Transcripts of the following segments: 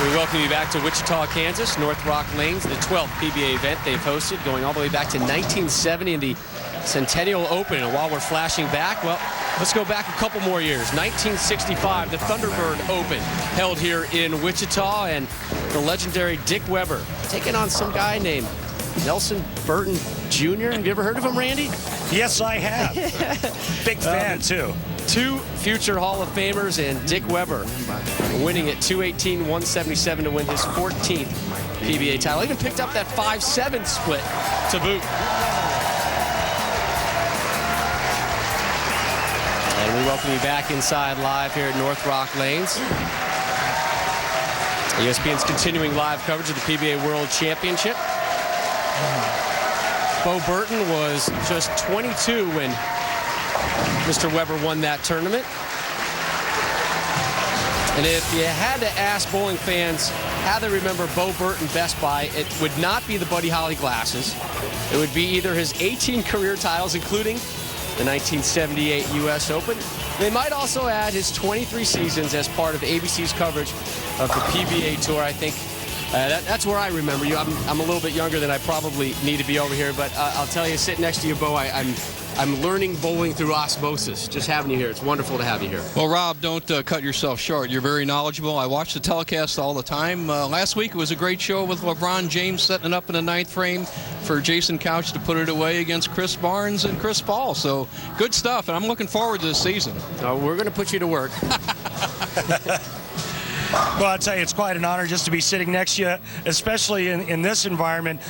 We welcome you back to Wichita, Kansas. North Rock Lanes, the 12th PBA event they've hosted, going all the way back to 1970 in the Centennial Open. And while we're flashing back, well, let's go back a couple more years. 1965, the Thunderbird Open held here in Wichita, and the legendary Dick Weber taking on some guy named Nelson Burton Jr. Have you ever heard of him, Randy? Yes, I have. Big fan, too. Two future Hall of Famers, and Dick Weber winning at 218-177 to win his 14th PBA title. Even picked up that 5-7 split to boot. And we welcome you back inside live here at North Rock Lanes. ESPN's continuing live coverage of the PBA World Championship. Bo Burton was just 22 when Mr. Weber won that tournament. And if you had to ask bowling fans how they remember Bo Burton best by, it would not be the Buddy Holly glasses. It would be either his 18 career titles, including the 1978 U.S. Open. They might also add his 23 seasons as part of ABC's coverage of the PBA Tour. I think that's where I remember you. I'm a little bit younger than I probably need to be over here, but I'll tell you, sitting next to you, Bo, I'm learning bowling through osmosis. Just having you here. It's wonderful to have you here. Well, Rob, don't cut yourself short. You're very knowledgeable. I watch the telecast all the time. Last week it was a great show with LeBron James setting it up in the ninth frame for Jason Couch to put it away against Chris Barnes and Chris Paul. So good stuff, and I'm looking forward to this season. We're going to put you to work. Well, I'll tell you, it's quite an honor just to be sitting next to you, especially in this environment.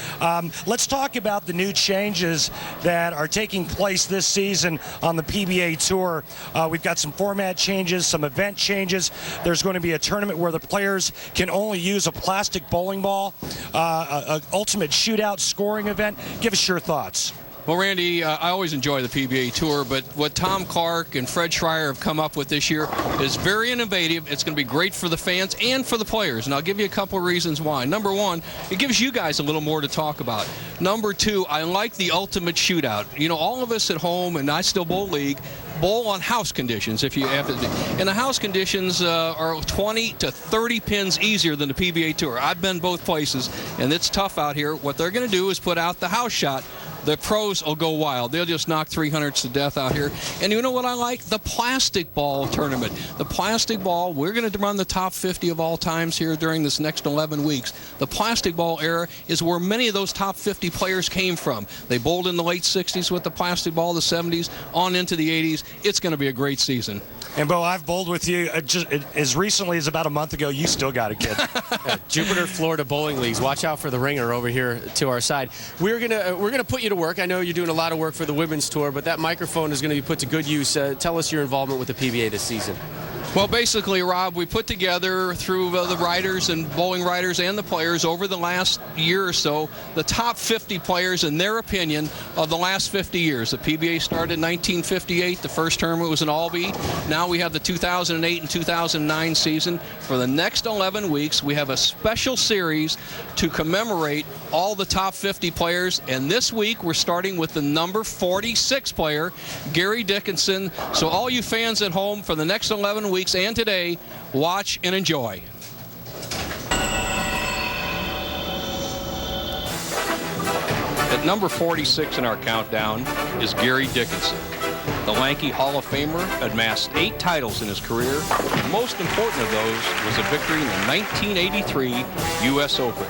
Let's talk about the new changes that are taking place this season on the PBA Tour. We've got some format changes, some event changes. There's going to be a tournament where the players can only use a plastic bowling ball, an ultimate shootout scoring event. Give us your thoughts. Well, Randy, I always enjoy the PBA Tour, but what Tom Clark and Fred Schreier have come up with this year is very innovative. It's going to be great for the fans and for the players, and I'll give you a couple of reasons why. Number one, it gives you guys a little more to talk about. Number two, I like the ultimate shootout. You know, all of us at home, and I still bowl league, bowl on house conditions if you have to. And the house conditions are 20 to 30 pins easier than the PBA Tour. I've been both places, and it's tough out here. What they're going to do is put out the house shot. The pros will go wild. They'll just knock 300s to death out here. And you know what I like? The plastic ball tournament. The plastic ball, we're going to run the top 50 of all times here during this next 11 weeks. The plastic ball era is where many of those top 50 players came from. They bowled in the late 60s with the plastic ball, the 70s, on into the 80s. It's going to be a great season. And, Bo, I've bowled with you as recently as about a month ago. You still got a kid. Jupiter, Florida Bowling Leagues. Watch out for the ringer over here to our side. We're gonna put you to work. I know you're doing a lot of work for the women's tour, but that microphone is going to be put to good use. Tell us your involvement with the PBA this season. Well, basically, Rob, we put together through the writers and bowling writers and the players over the last year or so the top 50 players in their opinion of the last 50 years. The PBA started in 1958. The first tournament was in Albany. Now we have the 2008 and 2009 season. For the next 11 weeks, we have a special series to commemorate all the top 50 players. And this week, we're starting with the number 46 player, Gary Dickinson. So all you fans at home, for the next 11 weeks, and today, watch and enjoy. At number 46 in our countdown is Gary Dickinson. The lanky Hall of Famer amassed 8 titles in his career. The most important of those was a victory in the 1983 U.S. Open,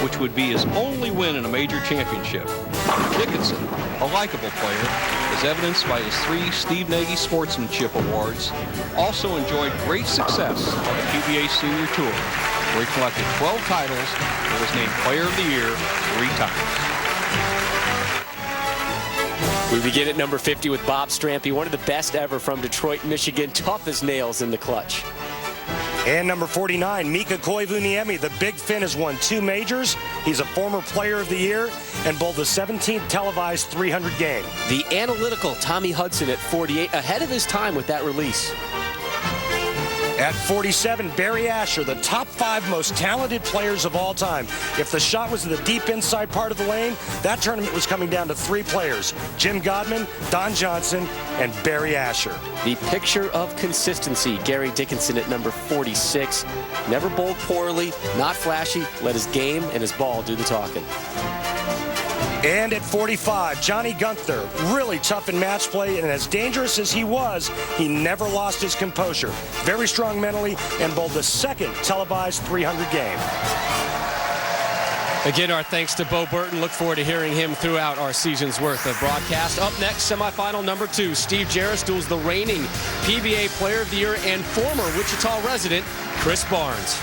which would be his only win in a major championship. Dickinson, a likable player, is evidenced by his 3 Steve Nagy Sportsmanship Awards, also enjoyed great success on the PBA Senior Tour, where he collected 12 titles and was named Player of the Year 3 times. We begin at number 50 with Bob Strampy, one of the best ever from Detroit, Michigan, tough as nails in the clutch. And number 49, Mika Koivuniemi. The Big Fin has won 2 majors. He's a former Player of the Year and bowled the 17th televised 300 game. The analytical Tommy Hudson at 48, ahead of his time with that release. At 47, Barry Asher, the top 5 most talented players of all time. If the shot was in the deep inside part of the lane, that tournament was coming down to 3 players: Jim Godman, Don Johnson, and Barry Asher. The picture of consistency, Gary Dickinson at number 46. Never bowled poorly, not flashy, let his game and his ball do the talking. And at 45, Johnny Gunther, really tough in match play, and as dangerous as he was, he never lost his composure. Very strong mentally, and bowled the second televised 300 game. Again, our thanks to Bo Burton. Look forward to hearing him throughout our season's worth of broadcast. Up next, semifinal number 2. Steve Jarris duels the reigning PBA Player of the Year and former Wichita resident, Chris Barnes.